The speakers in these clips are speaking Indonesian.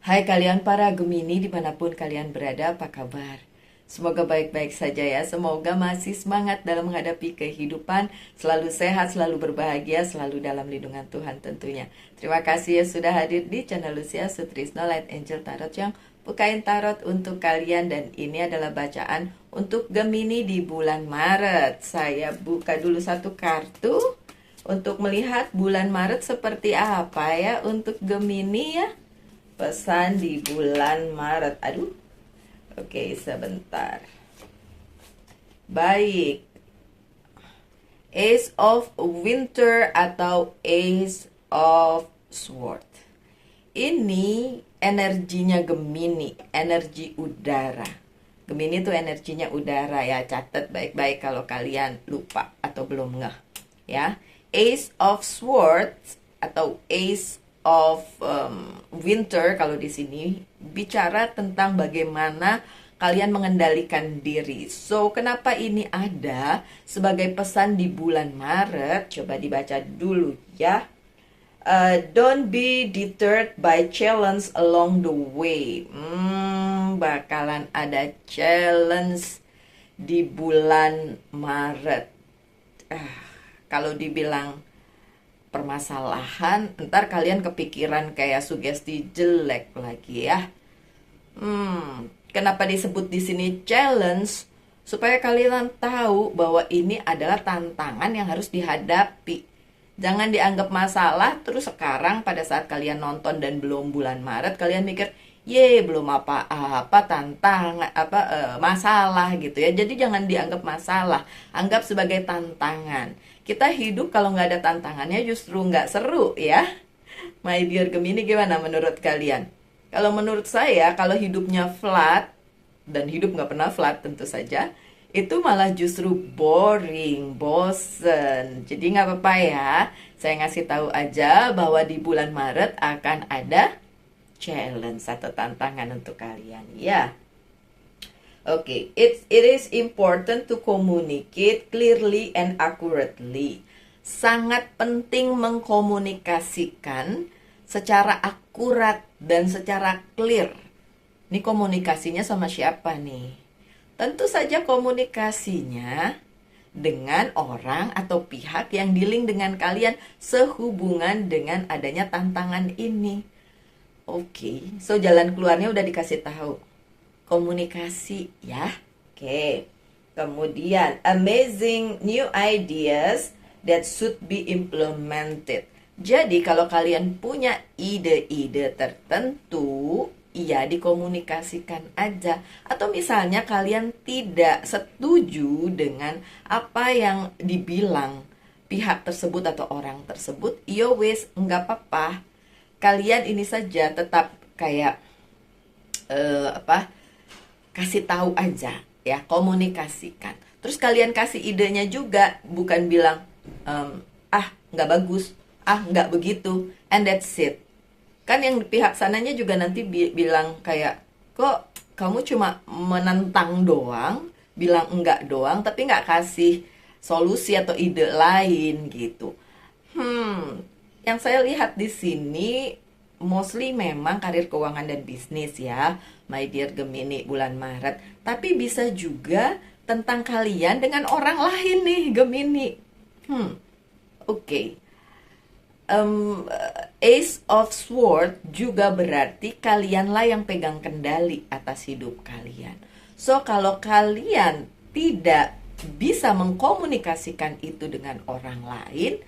Hai kalian para Gemini dimanapun kalian berada, apa kabar? Semoga baik-baik saja ya. Semoga masih semangat dalam menghadapi kehidupan, selalu sehat, selalu berbahagia, selalu dalam lindungan Tuhan tentunya. Terima kasih ya sudah hadir di channel Lucia Sutrisno Light Angel Tarot yang bukain tarot untuk kalian. Dan ini adalah bacaan untuk Gemini di bulan Maret. Saya buka dulu satu kartu untuk melihat bulan Maret seperti apa ya untuk Gemini ya. Pesan di bulan Maret. Aduh. Oke, sebentar. Baik. Ace of Winter atau Ace of Sword. Ini energinya Gemini, energi udara. Gemini itu energinya udara ya. Catat baik-baik kalau kalian lupa atau belum ngeh ya. Ace of Swords atau Ace of Winter kalau di sini bicara tentang bagaimana kalian mengendalikan diri. So, kenapa ini ada sebagai pesan di bulan Maret? Coba dibaca dulu ya. Don't be deterred by challenge along the way. Bakalan ada challenge di bulan Maret. Kalau dibilang permasalahan, ntar kalian kepikiran kayak sugesti jelek lagi ya. Kenapa disebut di sini challenge? Supaya kalian tahu bahwa ini adalah tantangan yang harus dihadapi. Jangan dianggap masalah, terus sekarang pada saat kalian nonton dan belum bulan Maret, kalian mikir, belum apa-apa, masalah gitu ya. Jadi jangan dianggap masalah, anggap sebagai tantangan. Kita hidup kalau nggak ada tantangannya justru nggak seru ya. My dear Gemini, gimana menurut kalian? Kalau menurut saya, kalau hidupnya flat, dan hidup nggak pernah flat tentu saja, itu malah justru boring, bosen. Jadi nggak apa-apa ya, saya ngasih tahu aja bahwa di bulan Maret akan ada challenge atau tantangan untuk kalian ya. Oke, it is important to communicate clearly and accurately. Sangat penting mengkomunikasikan secara akurat dan secara clear. Ini komunikasinya sama siapa nih? Tentu saja komunikasinya dengan orang atau pihak yang dealing dengan kalian sehubungan dengan adanya tantangan ini. Oke, so jalan keluarnya udah dikasih tahu. Komunikasi ya. Oke. Kemudian amazing new ideas that should be implemented. Jadi kalau kalian punya ide-ide tertentu, ya dikomunikasikan aja. Atau misalnya kalian tidak setuju dengan apa yang dibilang pihak tersebut atau orang tersebut, yo wes, nggak apa-apa. Kalian ini saja tetap kayak kasih tahu aja ya, komunikasikan. Terus kalian kasih idenya juga, bukan bilang nggak bagus, nggak begitu, and that's it. Kan yang pihak sananya juga nanti bilang kayak, kok kamu cuma menentang doang, bilang enggak doang, tapi nggak kasih solusi atau ide lain gitu. Yang saya lihat di sini mostly memang karir keuangan dan bisnis ya, my dear Gemini bulan Maret. Tapi bisa juga tentang kalian dengan orang lain nih Gemini. Oke. Ace of Sword juga berarti kalianlah yang pegang kendali atas hidup kalian. So kalau kalian tidak bisa mengkomunikasikan itu dengan orang lain,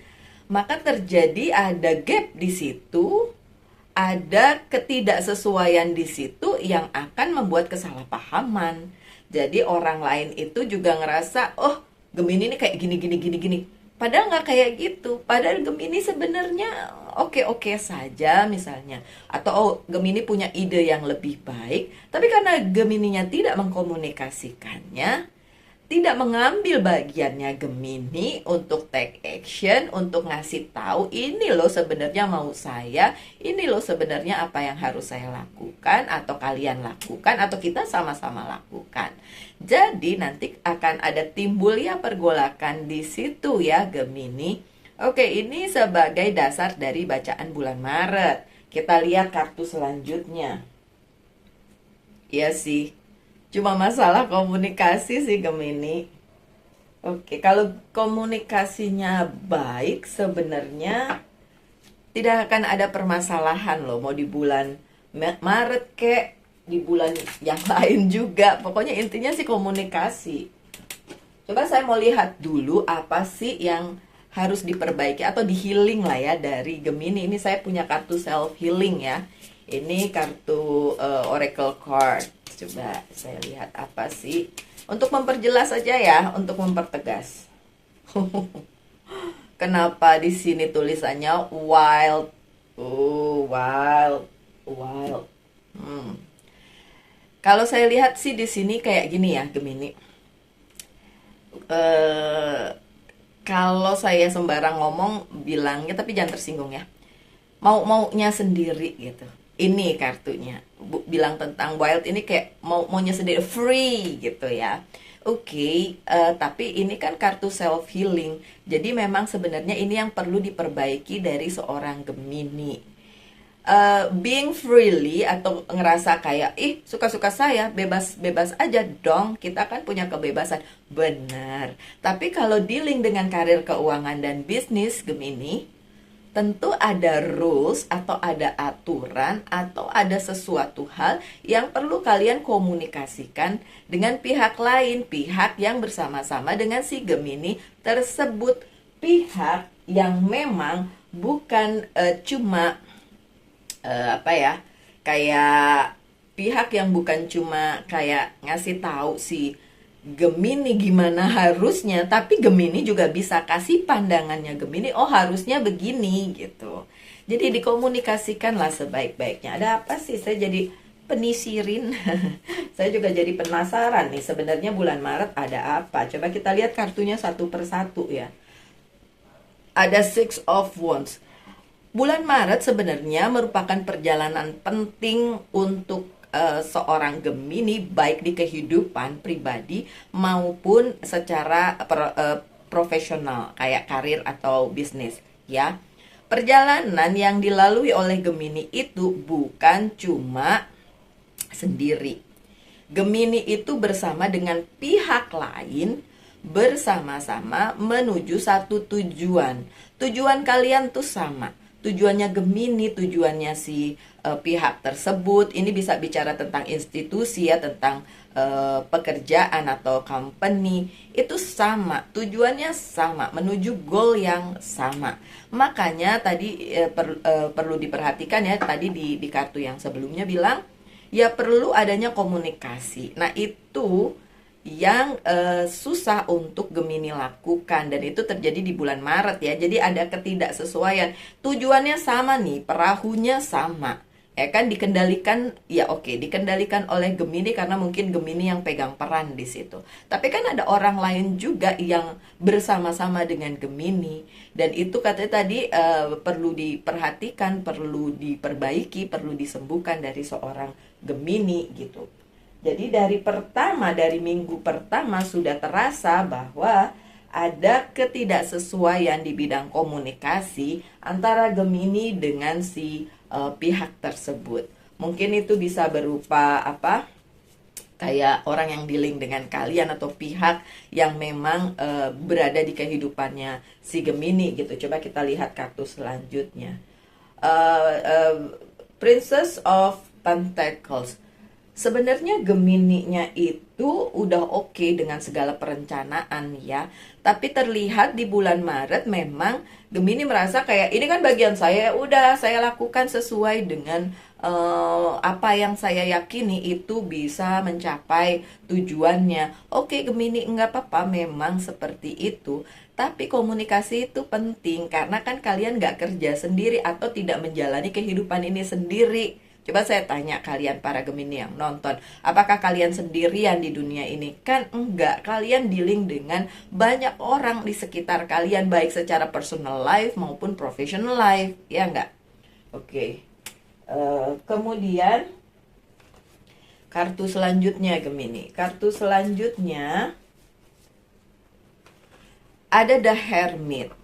maka terjadi ada gap di situ, ada ketidaksesuaian di situ yang akan membuat kesalahpahaman. Jadi orang lain itu juga ngerasa, oh Gemini ini kayak gini. Padahal nggak kayak gitu. Padahal Gemini sebenarnya oke-oke saja misalnya. Atau Gemini punya ide yang lebih baik. Tapi karena Gemininya tidak mengkomunikasikannya, tidak mengambil bagiannya Gemini untuk take action, untuk ngasih tahu ini loh sebenarnya mau saya, ini loh sebenarnya apa yang harus saya lakukan atau kalian lakukan atau kita sama-sama lakukan. Jadi nanti akan ada timbul ya pergolakan di situ ya Gemini. Oke, ini sebagai dasar dari bacaan bulan Maret. Kita lihat kartu selanjutnya. Iya sih, cuma masalah komunikasi sih Gemini. Oke, kalau komunikasinya baik sebenarnya tidak akan ada permasalahan loh. Mau di bulan Maret kek, di bulan yang lain juga. Pokoknya intinya sih komunikasi. Coba saya mau lihat dulu apa sih yang harus diperbaiki atau di healing lah ya dari Gemini. Ini saya punya kartu self healing ya. Ini kartu Oracle card. Coba saya lihat apa sih. Untuk memperjelas saja ya, untuk mempertegas. Kenapa di sini tulisannya wild? Oh, wild, wild. Kalau saya lihat sih di sini kayak gini ya, Gemini. Eh, Kalau saya sembarang ngomong bilangnya, tapi jangan tersinggung ya. Maunya sendiri gitu. Ini kartunya bilang tentang wild, ini kayak maunya sendiri, free gitu ya. Oke, tapi ini kan kartu self healing. Jadi memang sebenarnya ini yang perlu diperbaiki dari seorang Gemini. Being freely atau ngerasa kayak suka-suka saya, bebas-bebas aja dong, kita kan punya kebebasan, benar. Tapi kalau dealing dengan karir, keuangan, dan bisnis Gemini, tentu ada rules atau ada aturan atau ada sesuatu hal yang perlu kalian komunikasikan dengan pihak lain, pihak yang bersama-sama dengan si Gemini tersebut, pihak yang memang bukan cuma kayak pihak yang bukan cuma kayak ngasih tahu si Gemini gimana harusnya, tapi Gemini juga bisa kasih pandangannya Gemini, oh harusnya begini gitu. Jadi dikomunikasikanlah sebaik-baiknya. Ada apa sih, saya jadi penisirin. Saya juga jadi penasaran nih, sebenarnya bulan Maret ada apa. Coba kita lihat kartunya satu persatu ya. Ada Six of Wands. Bulan Maret sebenarnya merupakan perjalanan penting untuk seorang Gemini, baik di kehidupan pribadi maupun secara profesional, kayak karir atau bisnis ya. Perjalanan yang dilalui oleh Gemini itu bukan cuma sendiri. Gemini itu bersama dengan pihak lain, bersama-sama menuju satu tujuan. Tujuan kalian tuh sama. Tujuannya Gemini, tujuannya si pihak tersebut. Ini bisa bicara tentang institusi ya, tentang pekerjaan atau company. Itu sama, tujuannya sama, menuju goal yang sama. Makanya tadi perlu diperhatikan ya, tadi di kartu yang sebelumnya bilang, ya perlu adanya komunikasi. Nah itu yang susah untuk Gemini lakukan, dan itu terjadi di bulan Maret ya. Jadi ada ketidaksesuaian. Tujuannya sama nih, perahunya sama. Ya kan dikendalikan, ya oke, dikendalikan oleh Gemini karena mungkin Gemini yang pegang peran di situ. Tapi kan ada orang lain juga yang bersama-sama dengan Gemini, dan itu katanya tadi perlu diperhatikan, perlu diperbaiki, perlu disembuhkan dari seorang Gemini gitu. Jadi dari minggu pertama sudah terasa bahwa ada ketidaksesuaian di bidang komunikasi antara Gemini dengan si pihak tersebut. Mungkin itu bisa berupa kayak orang yang dealing dengan kalian atau pihak yang memang berada di kehidupannya si Gemini gitu. Coba kita lihat kartu selanjutnya. Princess of Pentacles. Sebenarnya Gemini-nya itu udah oke dengan segala perencanaan ya. Tapi terlihat di bulan Maret memang Gemini merasa kayak ini kan bagian saya, udah saya lakukan sesuai dengan apa yang saya yakini itu bisa mencapai tujuannya. Oke Gemini, enggak apa-apa memang seperti itu. Tapi komunikasi itu penting karena kan kalian gak kerja sendiri atau tidak menjalani kehidupan ini sendiri. Coba saya tanya kalian para Gemini yang nonton, apakah kalian sendirian di dunia ini? Kan enggak, kalian dealing dengan banyak orang di sekitar kalian, baik secara personal life maupun professional life, ya enggak? Oke. Kemudian kartu selanjutnya Gemini. Kartu selanjutnya ada The Hermit.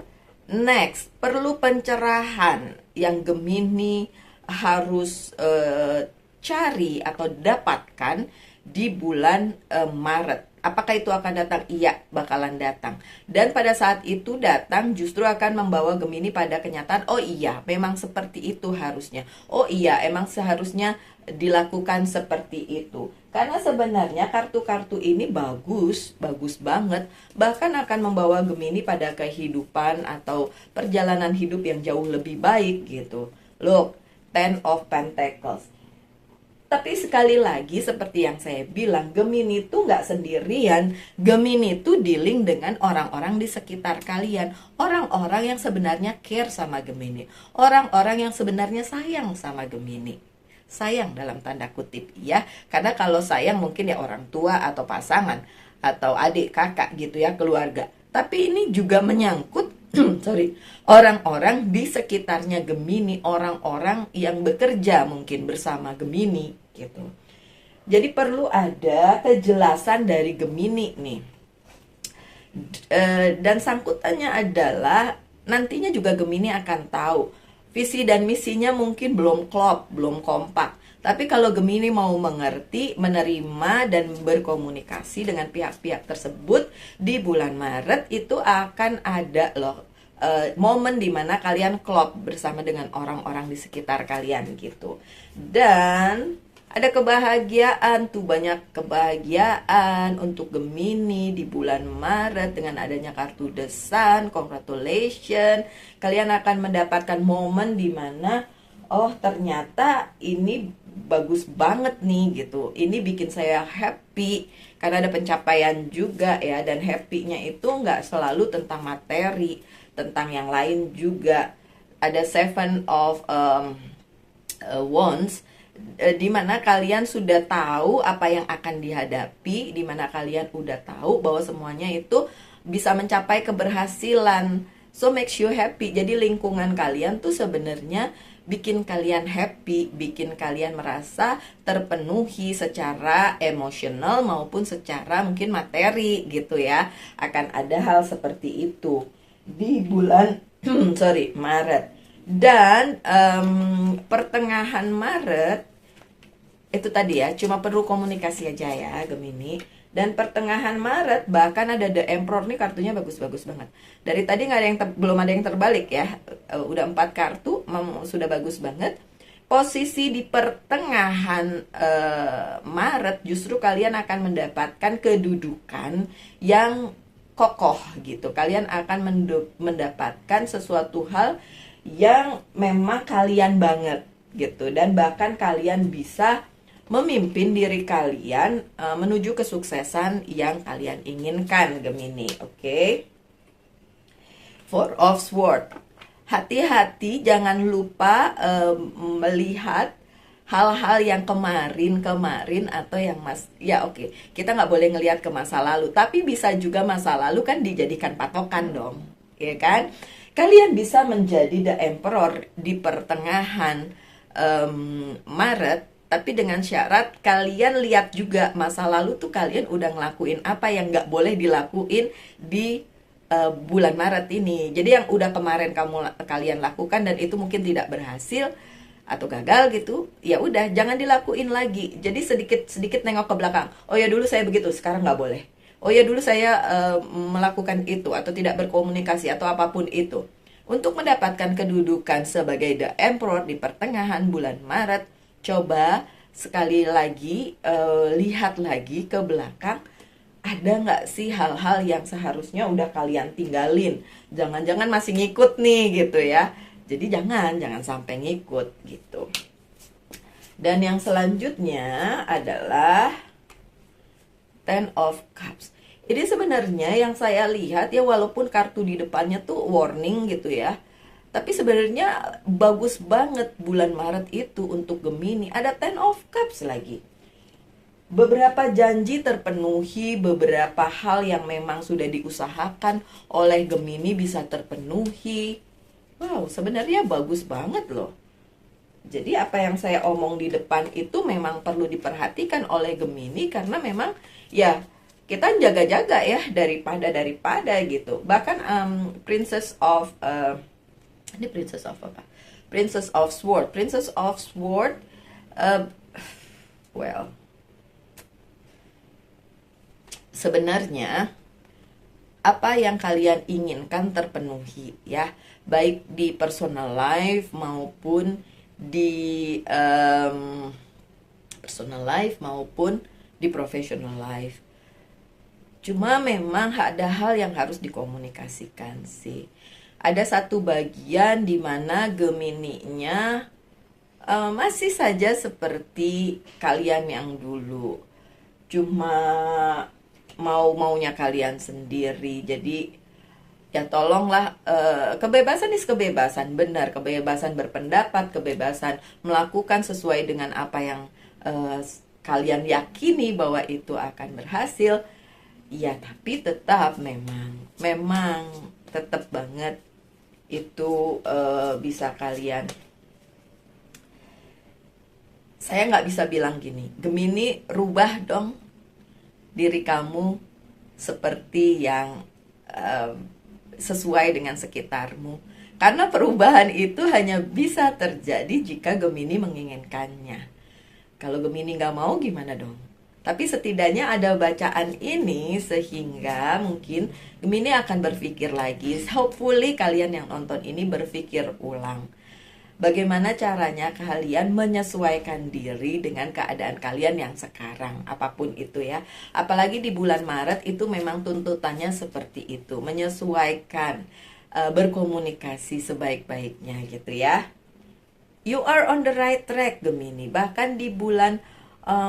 Next, perlu pencerahan yang Gemini harus cari atau dapatkan di bulan Maret. Apakah itu akan datang? Iya, bakalan datang. Dan pada saat itu datang justru akan membawa Gemini pada kenyataan, oh iya, memang seperti itu harusnya. Oh iya, emang seharusnya dilakukan seperti itu. Karena sebenarnya kartu-kartu ini bagus, bagus banget. Bahkan akan membawa Gemini pada kehidupan atau perjalanan hidup yang jauh lebih baik gitu. Look, Ten of Pentacles. Tapi sekali lagi seperti yang saya bilang, Gemini itu nggak sendirian. Gemini itu dealing dengan orang-orang di sekitar kalian. Orang-orang yang sebenarnya care sama Gemini. Orang-orang yang sebenarnya sayang sama Gemini. Sayang dalam tanda kutip ya. Karena kalau sayang mungkin ya orang tua atau pasangan. Atau adik kakak gitu ya, keluarga. Tapi ini juga menyangkut orang-orang di sekitarnya Gemini, orang-orang yang bekerja mungkin bersama Gemini gitu. Jadi perlu ada kejelasan dari Gemini nih. Dan sangkutannya adalah nantinya juga Gemini akan tahu visi dan misinya mungkin belum klop, belum kompak. Tapi kalau Gemini mau mengerti, menerima, dan berkomunikasi dengan pihak-pihak tersebut di bulan Maret, itu akan ada loh momen dimana kalian klop bersama dengan orang-orang di sekitar kalian gitu. Dan ada kebahagiaan tuh, banyak kebahagiaan untuk Gemini di bulan Maret dengan adanya kartu The Sun. Congratulations, kalian akan mendapatkan momen dimana oh ternyata ini bagus banget nih gitu. Ini bikin saya happy karena ada pencapaian juga ya. Dan happy-nya itu nggak selalu tentang materi, tentang yang lain juga. Ada Seven of Wands, di mana kalian sudah tahu apa yang akan dihadapi, di mana kalian udah tahu bahwa semuanya itu bisa mencapai keberhasilan. So makes you happy. Jadi lingkungan kalian tuh sebenarnya bikin kalian happy, bikin kalian merasa terpenuhi secara emosional maupun secara mungkin materi gitu ya. Akan ada hal seperti itu di bulan Maret. Dan pertengahan Maret itu tadi ya, cuma perlu komunikasi aja ya Gemini. Dan pertengahan Maret bahkan ada The Emperor nih, kartunya bagus-bagus banget. Dari tadi nggak ada yang belum ada yang terbalik ya. Udah 4 kartu, sudah bagus banget. Posisi di pertengahan Maret justru kalian akan mendapatkan kedudukan yang kokoh gitu. Kalian akan mendapatkan sesuatu hal yang memang kalian banget gitu. Dan bahkan kalian bisa memimpin diri kalian menuju kesuksesan yang kalian inginkan Gemini. Oke. Four of Swords. Hati-hati, jangan lupa melihat hal-hal yang kemarin atau yang kita nggak boleh ngelihat ke masa lalu, tapi bisa juga masa lalu kan dijadikan patokan dong, ya kan? Kalian bisa menjadi The Emperor di pertengahan Maret, tapi dengan syarat kalian lihat juga masa lalu tuh kalian udah ngelakuin apa yang nggak boleh dilakuin di bulan Maret ini. Jadi yang udah kemarin kalian lakukan dan itu mungkin tidak berhasil atau gagal gitu, ya udah jangan dilakuin lagi. Jadi sedikit nengok ke belakang. Oh ya dulu saya begitu, sekarang nggak boleh. Oh ya dulu saya melakukan itu atau tidak berkomunikasi atau apapun itu. Untuk mendapatkan kedudukan sebagai The Emperor di pertengahan bulan Maret, coba sekali lagi lihat lagi ke belakang. Ada nggak sih hal-hal yang seharusnya udah kalian tinggalin? Jangan-jangan masih ngikut nih gitu ya. Jadi jangan sampai ngikut gitu. Dan yang selanjutnya adalah Ten of Cups. Ini sebenarnya yang saya lihat ya, walaupun kartu di depannya tuh warning gitu ya, tapi sebenarnya bagus banget bulan Maret itu untuk Gemini. Ada Ten of Cups lagi. Beberapa janji terpenuhi, beberapa hal yang memang sudah diusahakan oleh Gemini bisa terpenuhi. Wow, sebenarnya bagus banget loh. Jadi apa yang saya omong di depan itu memang perlu diperhatikan oleh Gemini, karena memang ya kita jaga-jaga ya daripada gitu. Bahkan Princess of ini Princess of apa? Princess of Sword. Princess of Sword, uh, well, sebenarnya apa yang kalian inginkan terpenuhi ya, baik di personal life maupun di personal life maupun di professional life. Cuma memang ada hal yang harus dikomunikasikan sih. Ada satu bagian di mana Gemininya masih saja seperti kalian yang dulu. Cuma mau-maunya kalian sendiri. Jadi ya tolonglah, kebebasan is kebebasan, benar, kebebasan berpendapat, kebebasan melakukan sesuai dengan apa yang kalian yakini bahwa itu akan berhasil. Ya tapi tetap memang tetap banget itu bisa kalian, saya nggak bisa bilang gini, Gemini rubah dong diri kamu seperti yang sesuai dengan sekitarmu. Karena perubahan itu hanya bisa terjadi jika Gemini menginginkannya. Kalau Gemini nggak mau gimana dong? Tapi setidaknya ada bacaan ini sehingga mungkin Gemini akan berpikir lagi. Hopefully kalian yang nonton ini berpikir ulang. Bagaimana caranya kalian menyesuaikan diri dengan keadaan kalian yang sekarang, apapun itu ya. Apalagi di bulan Maret itu memang tuntutannya seperti itu, menyesuaikan, berkomunikasi sebaik-baiknya gitu ya. You are on the right track Gemini. Bahkan di bulan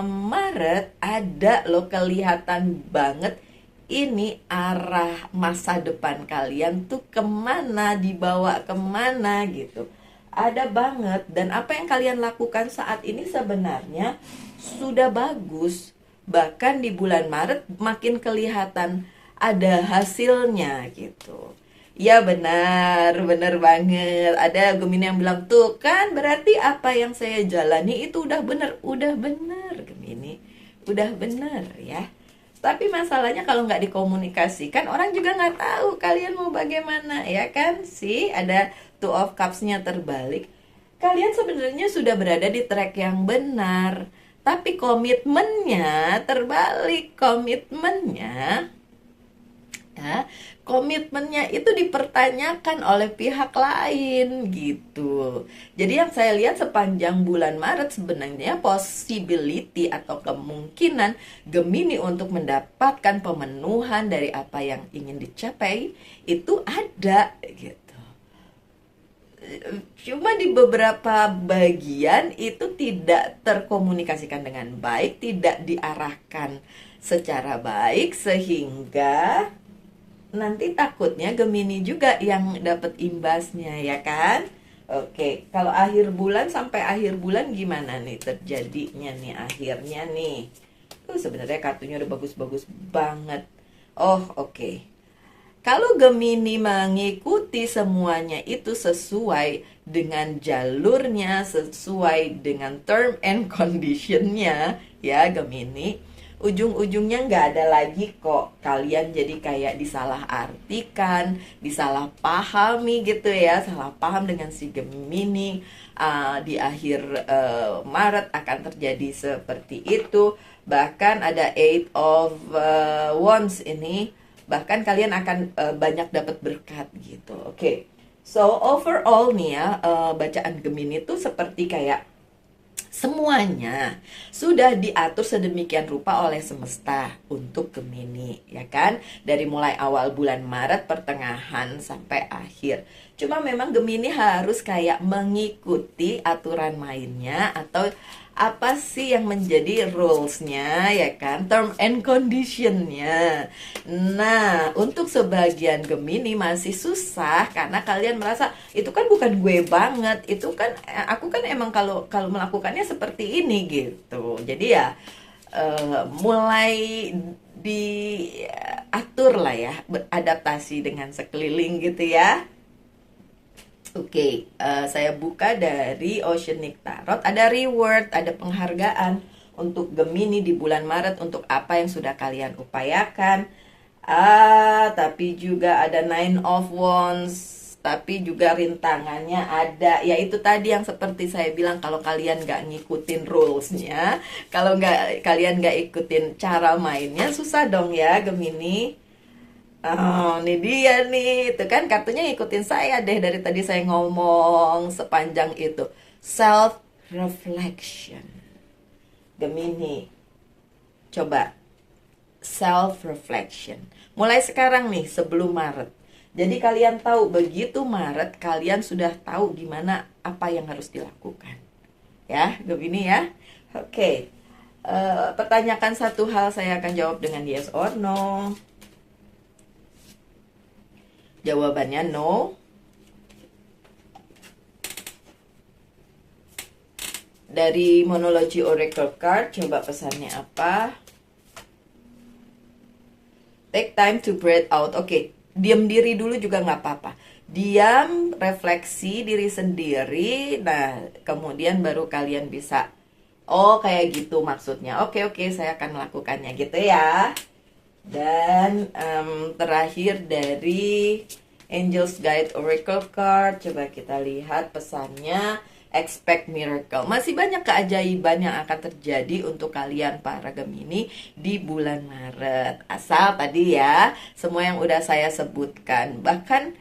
Maret ada loh kelihatan banget ini arah masa depan kalian tuh kemana, dibawa kemana gitu. Ada banget, dan apa yang kalian lakukan saat ini sebenarnya sudah bagus. Bahkan di bulan Maret makin kelihatan ada hasilnya gitu. Ya benar banget. Ada Gemini yang bilang, tuh kan berarti apa yang saya jalani itu udah benar Gemini. Udah benar ya. Tapi masalahnya kalau nggak dikomunikasikan, orang juga nggak tahu kalian mau bagaimana, ya kan? Sih, ada Two of Cups-nya terbalik. Kalian sebenarnya sudah berada di track yang benar, tapi komitmennya terbalik. Komitmennya itu dipertanyakan oleh pihak lain gitu. Jadi yang saya lihat sepanjang bulan Maret sebenarnya possibility atau kemungkinan Gemini untuk mendapatkan pemenuhan dari apa yang ingin dicapai itu ada gitu. Cuma di beberapa bagian itu tidak terkomunikasikan dengan baik, tidak diarahkan secara baik, sehingga nanti takutnya Gemini juga yang dapat imbasnya, ya kan? Oke, kalau akhir bulan sampai akhir bulan gimana nih terjadinya nih akhirnya nih? Sebenarnya kartunya udah bagus-bagus banget. Oh, oke. Kalau Gemini mengikuti semuanya itu sesuai dengan jalurnya, sesuai dengan term and conditionnya, ya Gemini, ujung-ujungnya nggak ada lagi kok kalian jadi kayak disalahartikan, disalahpahami gitu ya, salah paham dengan si Gemini. Di akhir Maret akan terjadi seperti itu. Bahkan ada Eight of Wands ini, bahkan kalian akan banyak dapat berkat gitu. Oke. So overall nih ya, bacaan Gemini tuh seperti kayak semuanya sudah diatur sedemikian rupa oleh semesta untuk Gemini, ya kan? Dari mulai awal bulan Maret, pertengahan sampai akhir. Cuma memang Gemini harus kayak mengikuti aturan mainnya, atau apa sih yang menjadi rules-nya, ya kan? Term and condition-nya. Nah, untuk sebagian Gemini masih susah karena kalian merasa itu kan bukan gue banget, itu kan aku kan emang kalau melakukannya seperti ini gitu. Jadi ya mulai diatur lah ya, beradaptasi dengan sekeliling gitu ya. Oke, saya buka dari Oceanic Tarot. Ada reward, ada penghargaan untuk Gemini di bulan Maret untuk apa yang sudah kalian upayakan. Tapi juga ada Nine of Wands, tapi juga rintangannya ada. Yaitu tadi yang seperti saya bilang, kalau kalian nggak ngikutin rulesnya, kalau kalian nggak ikutin cara mainnya, susah dong ya Gemini. Oh, ini dia nih. Itu kan kartunya ngikutin saya deh dari tadi saya ngomong sepanjang itu. Self reflection. Gemini. Coba self reflection. Mulai sekarang nih sebelum Maret. Jadi kalian tahu begitu Maret kalian sudah tahu gimana apa yang harus dilakukan. Ya, Gemini ya. Oke. Pertanyakan satu hal, saya akan jawab dengan yes or no. Jawabannya no. Dari Monology Oracle Card, coba pesannya apa? Take time to breathe out. Oke, diam diri dulu juga nggak apa-apa. Diam, refleksi diri sendiri. Nah, kemudian baru kalian bisa, oh kayak gitu maksudnya. Oke, saya akan melakukannya gitu ya. Dan terakhir dari Angels Guide Oracle Card, coba kita lihat pesannya. Expect miracle. Masih banyak keajaiban yang akan terjadi untuk kalian para Gemini di bulan Maret. Asal tadi ya, semua yang udah saya sebutkan. Bahkan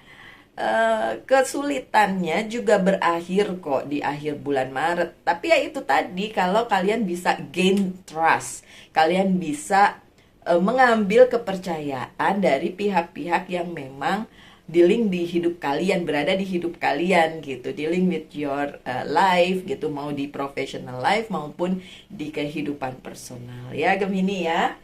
kesulitannya juga berakhir kok di akhir bulan Maret. Tapi ya itu tadi, kalau kalian bisa gain trust, kalian bisa mengambil kepercayaan dari pihak-pihak yang memang dealing di hidup kalian, berada di hidup kalian gitu, dealing with your life gitu, mau di professional life maupun di kehidupan personal ya Gemini ya.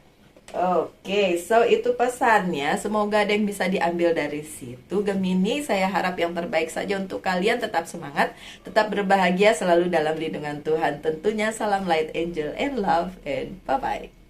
Oke, so itu pesannya. Semoga ada yang bisa diambil dari situ Gemini. Saya harap yang terbaik saja untuk kalian. Tetap semangat, tetap berbahagia, selalu dalam lindungan Tuhan tentunya. Salam light angel and love, and bye-bye.